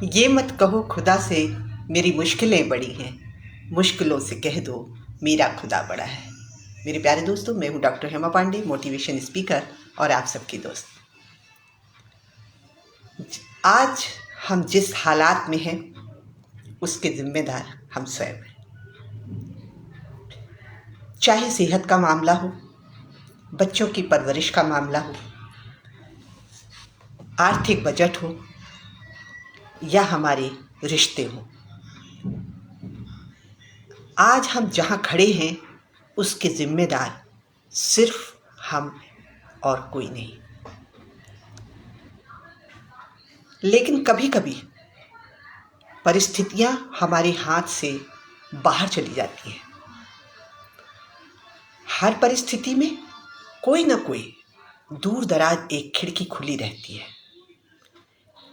ये मत कहो खुदा से मेरी मुश्किलें बड़ी हैं, मुश्किलों से कह दो मेरा खुदा बड़ा है। मेरे प्यारे दोस्तों, मैं हूँ doctor Hema Pandey, motivation speaker और आप सबकी दोस्त। आज हम जिस हालात में हैं उसके जिम्मेदार हम स्वयं हैं। चाहे सेहत का मामला हो, बच्चों की परवरिश का मामला हो, आर्थिक बजट हो या हमारे रिश्ते हों, आज हम जहाँ खड़े हैं उसके जिम्मेदार सिर्फ हम और कोई नहीं। लेकिन कभी कभी परिस्थितियाँ हमारे हाथ से बाहर चली जाती हैं। हर परिस्थिति में कोई ना कोई दूर दराज एक खिड़की खुली रहती है,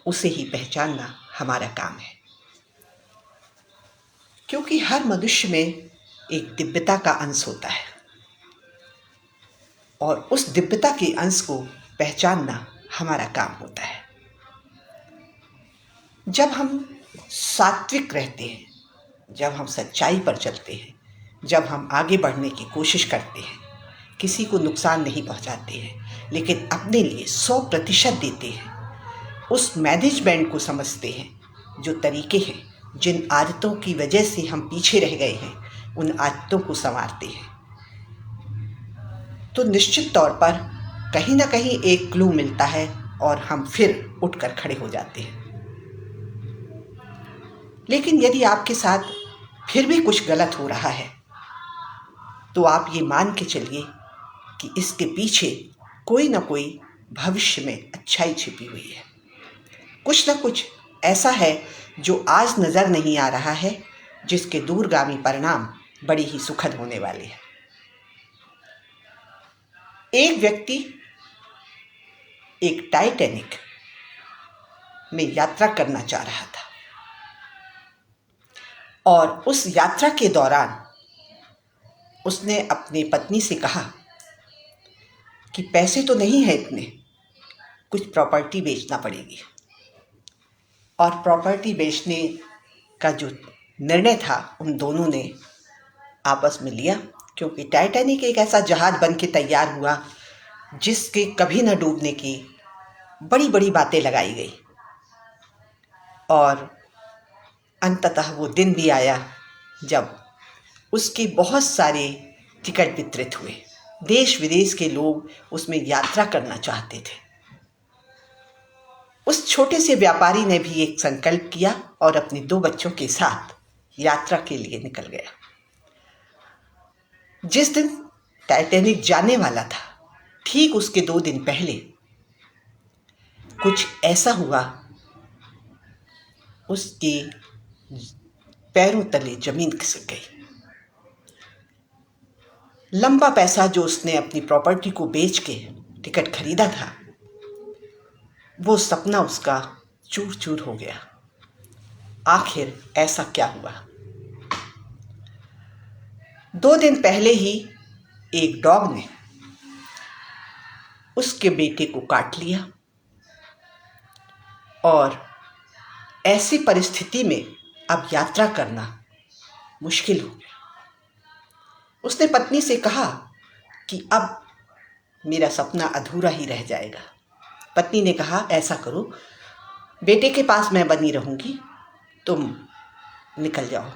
उसे ही पहचानना हमारा काम है। क्योंकि हर मनुष्य में एक दिव्यता का अंश होता है और उस दिव्यता के अंश को पहचानना हमारा काम होता है। जब हम सात्विक रहते हैं, जब हम सच्चाई पर चलते हैं, जब हम आगे बढ़ने की कोशिश करते हैं, किसी को नुकसान नहीं पहुंचाते हैं, लेकिन अपने लिए 100% देते हैं, उस मैनेजमेंट को समझते हैं, जो तरीके हैं, जिन आदतों की वजह से हम पीछे रह गए हैं, उन आदतों को संवारते हैं, तो निश्चित तौर पर कहीं ना कहीं एक क्लू मिलता है और हम फिर उठकर खड़े हो जाते हैं। लेकिन यदि आपके साथ फिर भी कुछ गलत हो रहा है तो आप ये मान के चलिए कि इसके पीछे कोई ना कोई भविष्य में अच्छाई छिपी हुई है। कुछ ना कुछ ऐसा है जो आज नज़र नहीं आ रहा है, जिसके दूरगामी परिणाम बड़ी ही सुखद होने वाले हैं। एक व्यक्ति एक टाइटैनिक में यात्रा करना चाह रहा था और उस यात्रा के दौरान उसने अपनी पत्नी से कहा कि पैसे तो नहीं है इतने, कुछ प्रॉपर्टी बेचना पड़ेगी। और प्रॉपर्टी बेचने का जो निर्णय था उन दोनों ने आपस में लिया, क्योंकि टाइटैनिक एक ऐसा जहाज बन के तैयार हुआ जिसके कभी न डूबने की बड़ी बड़ी बातें लगाई गई। और अंततः वो दिन भी आया जब उसके बहुत सारे टिकट वितरित हुए। देश विदेश के लोग उसमें यात्रा करना चाहते थे। उस छोटे से व्यापारी ने भी एक संकल्प किया और अपने 2 बच्चों के साथ यात्रा के लिए निकल गया। जिस दिन टाइटैनिक जाने वाला था, ठीक उसके 2 दिन पहले कुछ ऐसा हुआ, उसके पैरों तले जमीन खिसक गई। लंबा पैसा जो उसने अपनी प्रॉपर्टी को बेच के टिकट खरीदा था, वो सपना उसका चूर चूर हो गया। आखिर ऐसा क्या हुआ? 2 दिन पहले ही एक डॉग ने उसके बेटे को काट लिया और ऐसी परिस्थिति में अब यात्रा करना मुश्किल हो गया। उसने पत्नी से कहा कि अब मेरा सपना अधूरा ही रह जाएगा। पत्नी ने कहा, ऐसा करो, बेटे के पास मैं बनी रहूंगी, तुम निकल जाओ,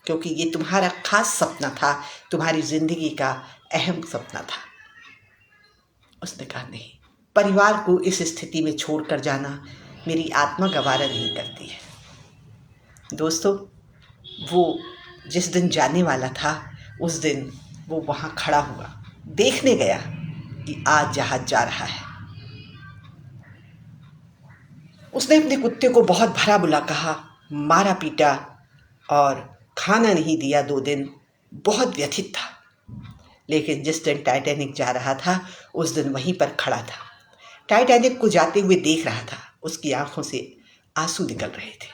क्योंकि ये तुम्हारा खास सपना था, तुम्हारी जिंदगी का अहम सपना था। उसने कहा, नहीं, परिवार को इस स्थिति में छोड़कर जाना मेरी आत्मा गवारा नहीं करती है। दोस्तों, वो जिस दिन जाने वाला था उस दिन वो वहाँ खड़ा हुआ, देखने गया कि आज जहाज जा रहा है। उसने अपने कुत्ते को बहुत भला बुरा कहा, मारा पीटा और खाना नहीं दिया। 2 दिन बहुत व्यथित था। लेकिन जिस दिन टाइटैनिक जा रहा था उस दिन वहीं पर खड़ा था, टाइटैनिक को जाते हुए देख रहा था। उसकी आंखों से आंसू निकल रहे थे।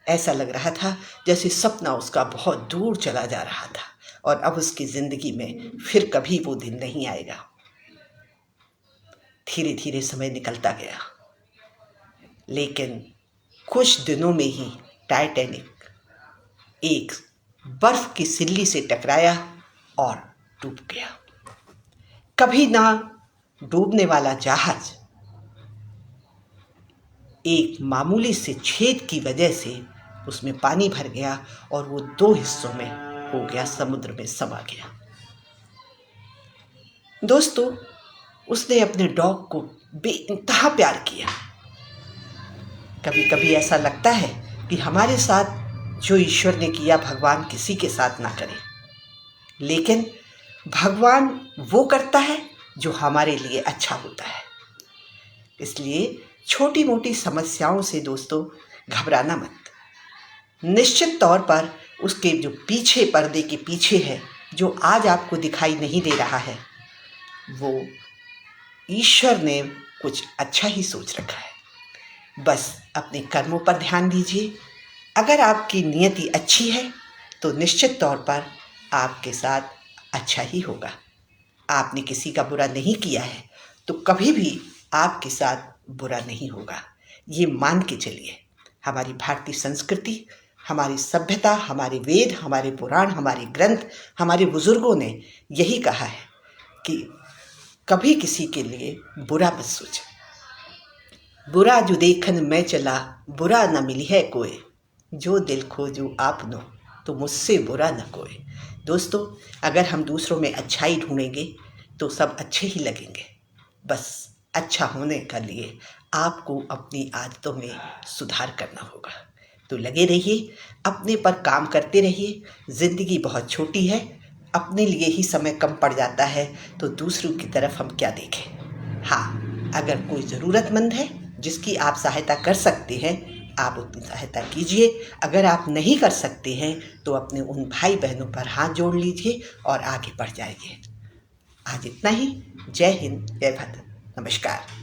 ऐसा लग रहा था जैसे सपना उसका बहुत दूर चला जा रहा था और अब उसकी जिंदगी में फिर कभी वो दिन नहीं आएगा। धीरे धीरे समय निकलता गया, लेकिन कुछ दिनों में ही टाइटैनिक एक बर्फ की सिल्ली से टकराया और डूब गया। कभी ना डूबने वाला जहाज एक मामूली से छेद की वजह से उसमें पानी भर गया और वो 2 हिस्सों में हो गया, समुद्र में समा गया। दोस्तों, उसने अपने डॉग को बेइंतहा प्यार किया। कभी कभी ऐसा लगता है कि हमारे साथ जो ईश्वर ने किया भगवान किसी के साथ ना करे, लेकिन भगवान वो करता है जो हमारे लिए अच्छा होता है। इसलिए छोटी मोटी समस्याओं से दोस्तों घबराना मत। निश्चित तौर पर उसके जो पीछे, पर्दे के पीछे है, जो आज आपको दिखाई नहीं दे रहा है, वो ईश्वर ने कुछ अच्छा ही सोच रखा है। बस अपने कर्मों पर ध्यान दीजिए। अगर आपकी नियति अच्छी है तो निश्चित तौर पर आपके साथ अच्छा ही होगा। आपने किसी का बुरा नहीं किया है तो कभी भी आपके साथ बुरा नहीं होगा, ये मान के चलिए। हमारी भारतीय संस्कृति, हमारी सभ्यता, हमारे वेद, हमारे पुराण, हमारे ग्रंथ, हमारे बुजुर्गों ने यही कहा है कि कभी किसी के लिए बुरा मत सोचें। बुरा जो देखन मैं चला, बुरा न मिली है कोई, जो दिल खोजूं आपनो तो मुझसे बुरा न कोई। दोस्तों, अगर हम दूसरों में अच्छाई ढूंढेंगे तो सब अच्छे ही लगेंगे। बस अच्छा होने के लिए आपको अपनी आदतों में सुधार करना होगा। तो लगे रहिए, अपने पर काम करते रहिए। ज़िंदगी बहुत छोटी है, अपने लिए ही समय कम पड़ जाता है, तो दूसरों की तरफ हम क्या देखें। हाँ, अगर कोई ज़रूरतमंद है जिसकी आप सहायता कर सकते हैं, आप उतनी सहायता कीजिए। अगर आप नहीं कर सकते हैं तो अपने उन भाई बहनों पर हाथ जोड़ लीजिए और आगे बढ़ जाइए। आज इतना ही। जय हिंद, जय भारत, नमस्कार।